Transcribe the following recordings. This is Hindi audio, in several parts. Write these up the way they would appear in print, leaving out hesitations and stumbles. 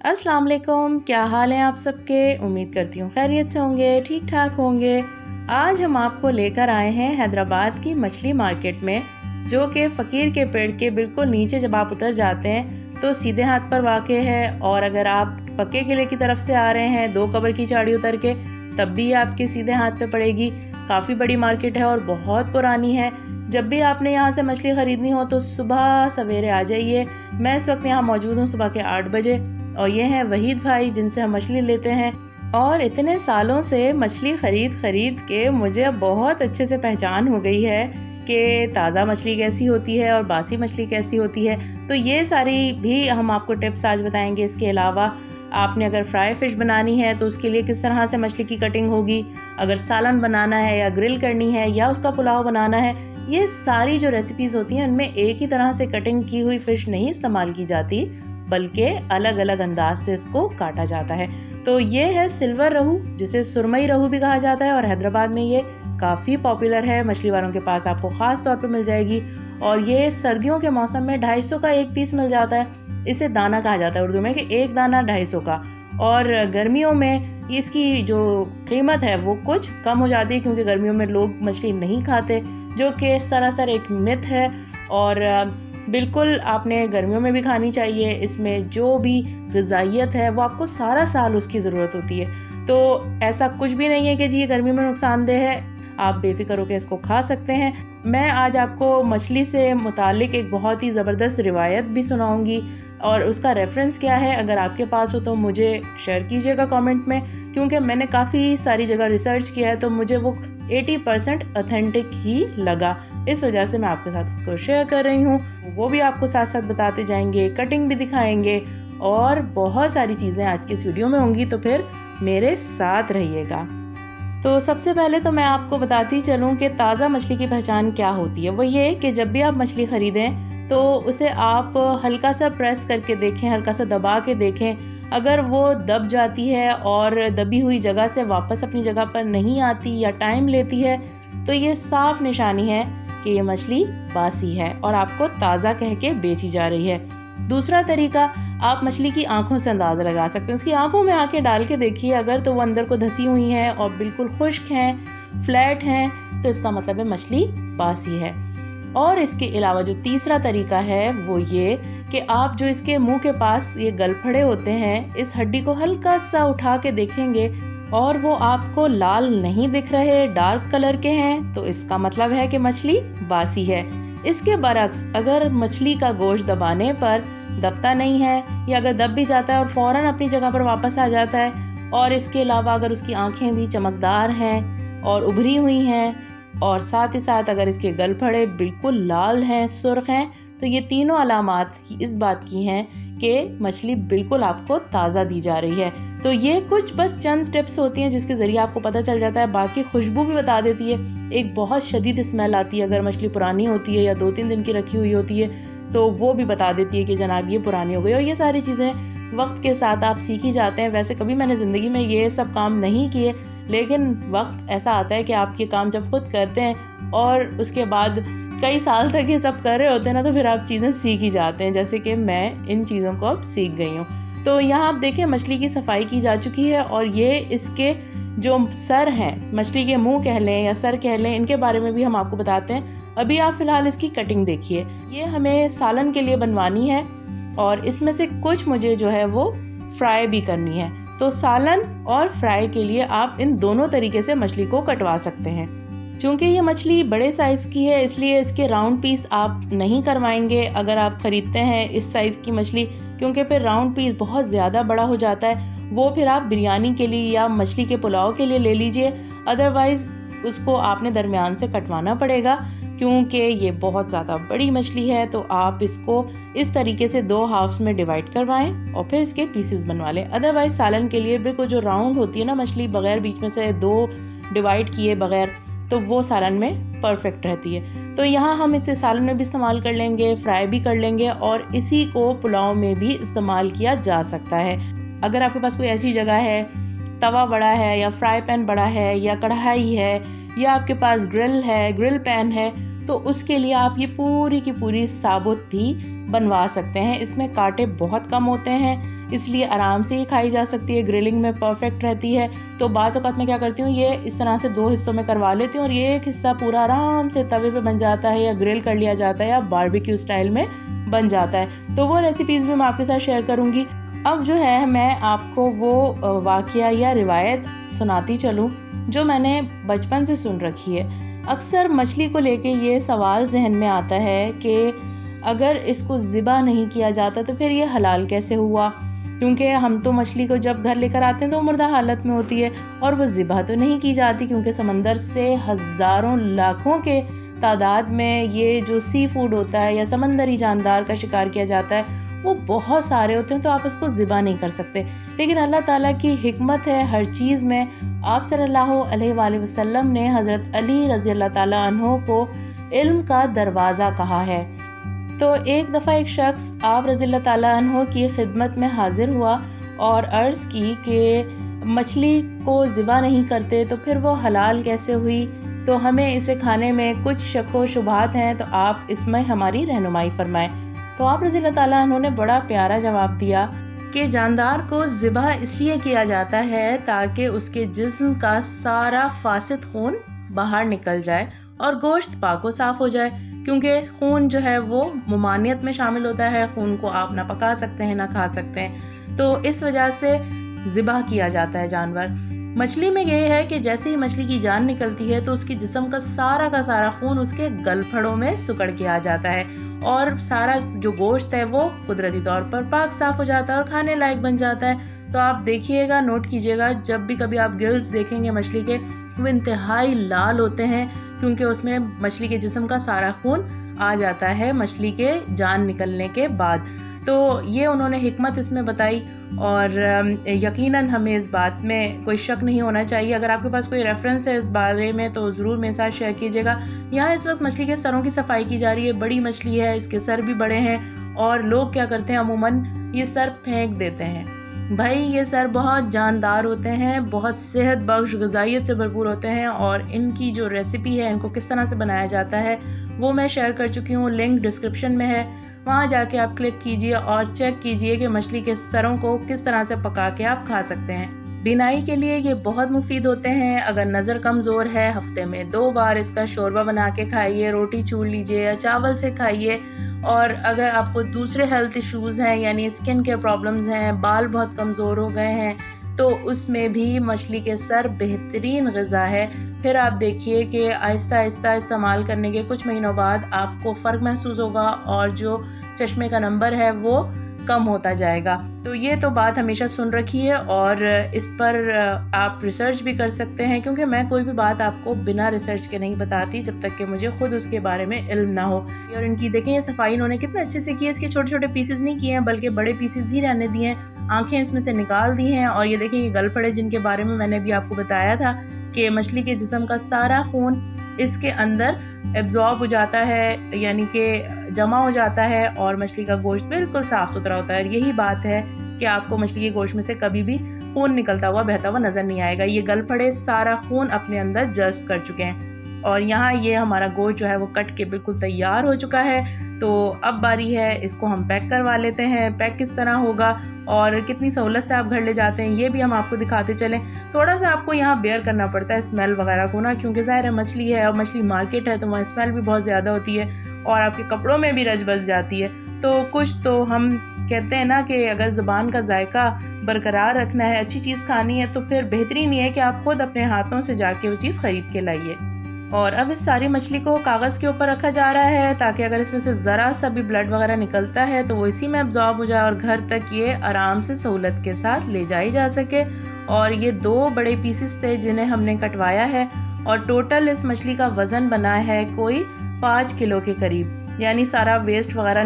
अस्सलाम वालेकुम, क्या हाल है आप सबके। उम्मीद करती हूँ खैरियत से होंगे, ठीक ठाक होंगे। आज हम आपको लेकर आए हैं हैदराबाद की मछली मार्केट में, जो कि फ़कीर के पेड़ के बिल्कुल नीचे जब आप उतर जाते हैं तो सीधे हाथ पर वाक़ है। और अगर आप पक्के किले की तरफ से आ रहे हैं 2 कब्र की चाड़ी उतर के, तब भी आपके सीधे हाथ पे पड़ेगी। काफ़ी बड़ी मार्केट है और बहुत पुरानी है। जब भी आपने यहाँ से मछली ख़रीदनी हो तो सुबह सवेरे आ जाइए। मैं इस वक्त यहाँ मौजूद हूँ सुबह के 8 बजे, और ये हैं वहीद भाई जिनसे हम मछली लेते हैं। और इतने सालों से मछली ख़रीद के मुझे बहुत अच्छे से पहचान हो गई है कि ताज़ा मछली कैसी होती है और बासी मछली कैसी होती है। तो ये सारी भी हम आपको टिप्स आज बताएंगे। इसके अलावा आपने अगर फ्राई फ़िश बनानी है तो उसके लिए किस तरह से मछली की कटिंग होगी, अगर सालन बनाना है या ग्रिल करनी है या उसका पुलाव बनाना है, ये सारी जो रेसिपीज़ होती हैं उनमें एक ही तरह से कटिंग की हुई फ़िश नहीं इस्तेमाल की जाती, बल्कि अलग अलग अंदाज से इसको काटा जाता है। तो ये है सिल्वर रहू, जिसे सुरमई रहू भी कहा जाता है, और हैदराबाद में ये काफ़ी पॉपुलर है। मछली वालों के पास आपको ख़ास तौर पे मिल जाएगी। और ये सर्दियों के मौसम में 250 का एक पीस मिल जाता है। इसे दाना कहा जाता है उर्दू में, कि एक दाना 250 का। और गर्मियों में इसकी जो कीमत है वो कुछ कम हो जाती है, क्योंकि गर्मियों में लोग मछली नहीं खाते, जो कि सरासर एक मिथ है। और बिल्कुल आपने गर्मियों में भी खानी चाहिए। इसमें जो भी ग़िज़ाइयत है वो आपको सारा साल उसकी ज़रूरत होती है। तो ऐसा कुछ भी नहीं है कि जी ये गर्मी में नुकसानदेह है, आप बेफिक्र होकर इसको खा सकते हैं। मैं आज आपको मछली से मुतालिक एक बहुत ही ज़बरदस्त रिवायत भी सुनाऊंगी, और उसका रेफरेंस क्या है अगर आपके पास हो तो मुझे शेयर कीजिएगा कमेंट में, क्योंकि मैंने काफ़ी सारी जगह रिसर्च किया है तो मुझे वो 80% ऑथेंटिक ही लगा। इस वजह से मैं आपके साथ उसको शेयर कर रही हूँ। वो भी आपको साथ साथ बताते जाएंगे, कटिंग भी दिखाएंगे, और बहुत सारी चीज़ें आज की इस वीडियो में होंगी, तो फिर मेरे साथ रहिएगा। तो सबसे पहले तो मैं आपको बताती चलूँ कि ताज़ा मछली की पहचान क्या होती है। वो ये कि जब भी आप मछली ख़रीदें तो उसे आप हल्का सा प्रेस करके देखें, हल्का सा दबा के देखें। अगर वो दब जाती है और दबी हुई जगह से वापस अपनी जगह पर नहीं आती या टाइम लेती है, तो ये साफ निशानी है कि ये मछली बासी है और आपको ताज़ा कह के बेची जा रही है। दूसरा तरीका, आप मछली की आंखों से अंदाज़ा लगा सकते हैं। उसकी आंखों में आंखें डाल के देखिए, अगर तो वो अंदर को धसी हुई हैं और बिल्कुल खुश्क हैं, फ्लैट हैं, तो इसका मतलब है मछली बासी है। और इसके अलावा जो तीसरा तरीका है वो ये कि आप जो इसके मुंह के पास ये गलफड़े होते हैं, इस हड्डी को हल्का सा उठा के देखेंगे और वो आपको लाल नहीं दिख रहे, डार्क कलर के हैं, तो इसका मतलब है कि मछली बासी है। इसके बरक्स, अगर मछली का गोश्त दबाने पर दबता नहीं है, या अगर दब भी जाता है और फ़ौरन अपनी जगह पर वापस आ जाता है, और इसके अलावा अगर उसकी आंखें भी चमकदार हैं और उभरी हुई हैं, और साथ ही साथ अगर इसके गलफड़े बिल्कुल लाल हैं, सुर्ख हैं, तो ये तीनों अलामात इस बात की हैं कि मछली बिल्कुल आपको ताज़ा दी जा रही है। तो ये कुछ बस चंद टिप्स होती हैं जिसके ज़रिए आपको पता चल जाता है। बाकी खुशबू भी बता देती है। एक बहुत शदीद स्मेल आती है अगर मछली पुरानी होती है या 2-3 दिन की रखी हुई होती है, तो वो भी बता देती है कि जनाब ये पुरानी हो गई। और ये सारी चीज़ें वक्त के साथ आप सीख ही जाते हैं। वैसे कभी मैंने ज़िंदगी में ये सब काम नहीं किए, लेकिन वक्त ऐसा आता है कि आप ये काम जब खुद करते हैं और उसके बाद कई साल तक ये सब कर रहे होते हैं ना, तो फिर आप चीज़ें सीख ही जाते हैं। जैसे कि मैं इन चीज़ों को अब सीख गई हूँ। तो यहाँ आप देखें मछली की सफाई की जा चुकी है, और ये इसके जो सर हैं, मछली के मुंह कह लें या सर कह लें, इनके बारे में भी हम आपको बताते हैं। अभी आप फ़िलहाल इसकी कटिंग देखिए। ये हमें सालन के लिए बनवानी है, और इसमें से कुछ मुझे जो है वो फ्राई भी करनी है। तो सालन और फ्राई के लिए आप इन दोनों तरीके से मछली को कटवा सकते हैं। चूँकि ये मछली बड़े साइज़ की है, इसलिए इसके राउंड पीस आप नहीं करवाएंगे अगर आप ख़रीदते हैं इस साइज़ की मछली, क्योंकि फिर राउंड पीस बहुत ज़्यादा बड़ा हो जाता है। वो फिर आप बिरयानी के लिए या मछली के पुलाव के लिए ले लीजिए, अदरवाइज़ उसको आपने दरमियान से कटवाना पड़ेगा, क्योंकि ये बहुत ज़्यादा बड़ी मछली है। तो आप इसको इस तरीके से 2 हाफ्स में डिवाइड करवाएं और फिर इसके पीसेस बनवा लें। अदरवाइज़ सालन के लिए बिल्कुल जो राउंड होती है ना मछली, बग़ैर बीच में से 2 डिवाइड किए बग़ैर, तो वो सालन में परफेक्ट रहती है। तो यहाँ हम इसे सालन में भी इस्तेमाल कर लेंगे, फ्राई भी कर लेंगे, और इसी को पुलाव में भी इस्तेमाल किया जा सकता है। अगर आपके पास कोई ऐसी जगह है, तवा बड़ा है या फ्राई पैन बड़ा है या कढ़ाई है या आपके पास ग्रिल है, ग्रिल पैन है, तो उसके लिए आप ये पूरी की पूरी साबुत भी बनवा सकते हैं। इसमें कांटे बहुत कम होते हैं, इसलिए आराम से ये खाई जा सकती है, ग्रिलिंग में परफेक्ट रहती है। तो बाज़ औक़ात मैं क्या करती हूँ, ये इस तरह से 2 हिस्सों में करवा लेती हूँ और ये एक हिस्सा पूरा आराम से तवे पे बन जाता है या ग्रिल कर लिया जाता है या बारबेक्यू स्टाइल में बन जाता है। तो वो रेसिपीज़ भी मैं आपके साथ शेयर करूँगी। अब जो है मैं आपको वो वाक़या या रिवायत सुनाती चलूँ जो मैंने बचपन से सुन रखी है। अक्सर मछली को लेके ये सवाल ज़हन में आता है कि अगर इसको ज़िबा नहीं किया जाता तो फिर ये हलाल कैसे हुआ, क्योंकि हम तो मछली को जब घर लेकर आते हैं तो मुर्दा हालत में होती है और वो ज़िबा तो नहीं की जाती, क्योंकि समंदर से हज़ारों लाखों के तादाद में ये जो सी फूड होता है या समंदरी जानदार का शिकार किया जाता है वो बहुत सारे होते हैं, तो आप इसको ज़िबा नहीं कर सकते। लेकिन अल्लाह ताला की हिकमत है हर चीज़ में। आप सल्लल्लाहु अलैहि वसल्लम ने हज़रत अली रज़ी अल्लाह ताला अन्हो को इल्म का दरवाज़ा कहा है। तो एक दफ़ा एक शख्स आप रज़ी अल्लाह ताला अन्हो की खिदमत में हाजिर हुआ और अर्ज़ की कि मछली को ज़िबा नहीं करते तो फिर वो हलाल कैसे हुई, तो हमें इसे खाने में कुछ शक व शुबहात हैं, तो आप इसमें हमारी रहनुमाई फरमाएं। तो आप रज़ी अल्लाह ताला अन्हो ने बड़ा प्यारा जवाब दिया कि जानदार को ज़िबा इसलिए किया जाता है ताकि उसके जिस्म का सारा फासिद खून बाहर निकल जाए और गोश्त पाक व साफ़ हो जाए, क्योंकि खून जो है वो ममानियत में शामिल होता है। खून को आप ना पका सकते हैं ना खा सकते हैं, तो इस वजह से ज़िबा किया जाता है जानवर। मछली में ये है कि जैसे ही मछली की जान निकलती है तो उसकी जिस्म का सारा खून उसके गलफड़ों में सुकड़ के आ जाता है और सारा जो गोश्त है वो कुदरती तौर पर पाक साफ़ हो जाता है और खाने लायक बन जाता है। तो आप देखिएगा, नोट कीजिएगा, जब भी कभी आप गिल्स देखेंगे मछली के, वो इंतहाई लाल होते हैं क्योंकि उसमें मछली के जिस्म का सारा खून आ जाता है मछली के जान निकलने के बाद। तो ये उन्होंने हिकमत इसमें बताई और यकीनन हमें इस बात में कोई शक नहीं होना चाहिए। अगर आपके पास कोई रेफरेंस है इस बारे में तो ज़रूर मेरे साथ शेयर कीजिएगा। यहाँ इस वक्त मछली के सरों की सफाई की जा रही है। बड़ी मछली है, इसके सर भी बड़े हैं और लोग क्या करते हैं, अमूमन ये सर फेंक देते हैं। भाई ये सर बहुत जानदार होते हैं, बहुत सेहत बख्श ग़िज़ाइयत से भरपूर होते हैं और इनकी जो रेसिपी है, इनको किस तरह से बनाया जाता है वो मैं शेयर कर चुकी हूँ, लिंक डिस्क्रिप्शन में है। वहाँ जाके आप क्लिक कीजिए और चेक कीजिए कि मछली के सरों को किस तरह से पका के आप खा सकते हैं। बिनाई के लिए ये बहुत मुफीद होते हैं। अगर नज़र कमज़ोर है, हफ्ते में 2 बार इसका शोरबा बना के खाइए, रोटी चूर लीजिए या चावल से खाइए। और अगर आपको दूसरे हेल्थ इश्यूज़ हैं, यानी स्किन के प्रॉब्लम्स हैं, बाल बहुत कमज़ोर हो गए हैं, तो उसमें भी मछली के सर बेहतरीन ग़िज़ा है। फिर आप देखिए कि आहिस्ता आहिस्ता इस्तेमाल करने के कुछ महीनों बाद आपको फ़र्क महसूस होगा और जो चश्मे का नंबर है वो कम होता जाएगा। तो ये तो बात हमेशा सुन रखी है और इस पर आप रिसर्च भी कर सकते हैं, क्योंकि मैं कोई भी बात आपको बिना रिसर्च के नहीं बताती जब तक कि मुझे खुद उसके बारे में इल्म ना हो। और इनकी देखें ये सफाई इन्होंने कितने अच्छे से की है। इसके छोटे छोटे पीसेस नहीं किए हैं बल्कि बड़े पीसेस ही रहने दिए हैं। आंखें इसमें से निकाल दी हैं और ये देखें ये गलफड़े जिनके बारे में मैंने भी आपको बताया था कि मछली के जिस्म का सारा खून इसके अंदर एब्जॉर्ब हो जाता है, यानी कि जमा हो जाता है और मछली का गोश्त बिल्कुल साफ़ सुथरा होता है। यही बात है कि आपको मछली के गोश्त में से कभी भी खून निकलता हुआ बहता हुआ नज़र नहीं आएगा। ये गलफड़े सारा खून अपने अंदर जज़्ब कर चुके हैं और यहाँ ये हमारा गोश्त जो है वो कट के बिल्कुल तैयार हो चुका है। तो अब बारी है इसको हम पैक करवा लेते हैं। पैक किस तरह होगा और कितनी सहूलत से आप घर ले जाते हैं ये भी हम आपको दिखाते चलें। थोड़ा सा आपको यहाँ बेयर करना पड़ता है स्मेल वगैरह को ना, क्योंकि ज़ाहिर है मछली है और मछली मार्केट है तो वहाँ स्मेल भी बहुत ज़्यादा होती है और आपके कपड़ों में भी रच बस जाती है। तो कुछ तो हम कहते हैं ना कि अगर ज़ुबान का जायका बरकरार रखना है, अच्छी चीज़ खानी है, तो फिर बेहतरीन ये है कि आप खुद अपने हाथों से जाके वो चीज़ ख़रीद के लाइए। और अब इस सारी मछली को कागज़ के ऊपर रखा जा रहा है ताकि अगर इसमें से ज़रा सा भी ब्लड वगैरह निकलता है तो वो इसी में अब्जॉर्ब हो जाए और घर तक ये आराम से सहूलत के साथ ले जाई जा सके। और ये 2 बड़े पीसेस थे जिन्हें हमने कटवाया है और टोटल इस मछली का वज़न बना है कोई 5 किलो के करीब, यानी सारा वेस्ट वगैरह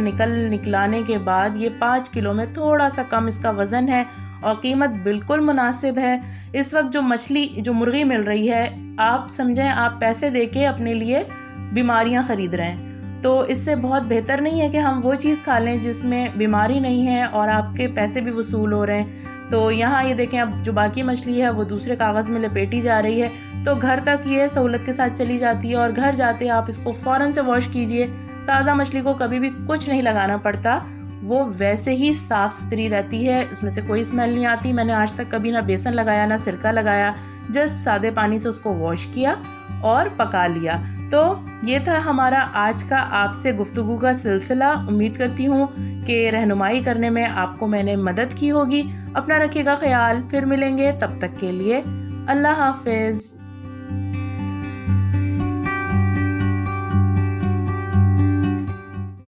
निकलाने के बाद ये 5 किलो में थोड़ा सा कम इसका वज़न है और कीमत बिल्कुल मुनासिब है। इस वक्त जो मुर्गी मिल रही है, आप समझें आप पैसे देके अपने लिए बीमारियां ख़रीद रहे हैं, तो इससे बहुत बेहतर नहीं है कि हम वो चीज़ खा लें जिसमें बीमारी नहीं है और आपके पैसे भी वसूल हो रहे हैं। तो यहाँ ये देखें अब जो बाकी मछली है वो दूसरे कागज़ में लपेटी जा रही है, तो घर तक ये सहूलत के साथ चली जाती है और घर जाते आप इसको फ़ौरन से वॉश कीजिए। ताज़ा मछली को कभी भी कुछ नहीं लगाना पड़ता, वो वैसे ही साफ़ सुथरी रहती है, उसमें से कोई स्मेल नहीं आती। मैंने आज तक कभी ना बेसन लगाया ना सिरका लगाया, जस्ट सादे पानी से उसको वॉश किया और पका लिया। तो ये था हमारा आज का आपसे गुफ्तगू का सिलसिला। उम्मीद करती हूँ कि रहनुमाई करने में आपको मैंने मदद की होगी। अपना रखिएगा ख्याल, फिर मिलेंगे, तब तक के लिए अल्लाह हाफिज़।